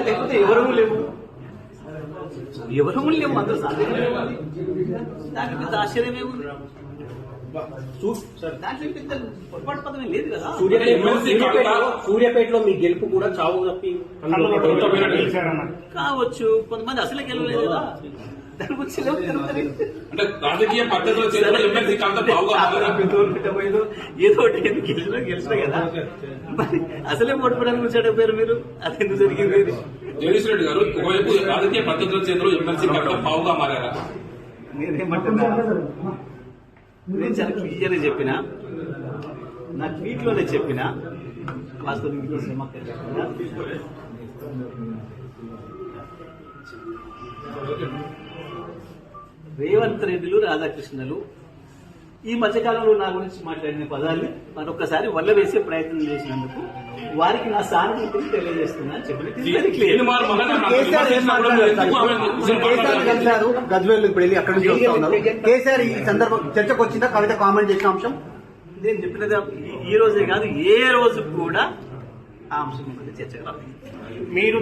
లేకపోతే ఎవరూ లేవు అందరూ సాధ్యమే దానికి పెద్ద ఆశ్చర్యమేముంది దాంట్లో పెద్ద పొరపాటు పదమే లేదు కదా. సూర్యాపేటలో మీ గెలుపు కూడా చావు తప్పి కావచ్చు, కొంతమంది అసలే గెలవలేదు కదా. దాని గురించి అంటే రాజకీయ పద్ధతిలో ఏదో ఒకటి గెలిచినా కదా. అసలే ఓడిపోవడానికి వచ్చాడు పేరు మీరు, అది ఎందుకు జరిగింది? జగదీష్ రెడ్డి గారు ఒకవైపు రాజకీయ పద్ధతుల చేతిలో ఎమ్మెల్సీ కవిత పావుగా మారారా? నేనేమంటున్నా, నేను చాలా క్లియర్గా చెప్పిన, నా ట్వీట్ లోనే చెప్పిన, వాస్తవం రేవంత్ రెడ్డిలు రాధాకృష్ణలు ఈ మధ్యకాలంలో నా గురించి మాట్లాడిన పదాన్ని మరొకసారి వల్ల వేసే ప్రయత్నం చేసినందుకు వారికి నా సానుభూతిని తెలియజేస్తున్నా చెప్పిన గజ్వేల్ ఇప్పుడు వెళ్ళి అక్కడ నుంచి వస్తా ఉన్నారు. కేసీఆర్ ఈ సందర్భం చర్చకు వచ్చిందా కవిత కామెంట్ చేసిన అంశం? నేను చెప్పినది ఈ రోజే కాదు, ఏ రోజు కూడా ఆ అంశం చర్చకు రాలేదు. మీరు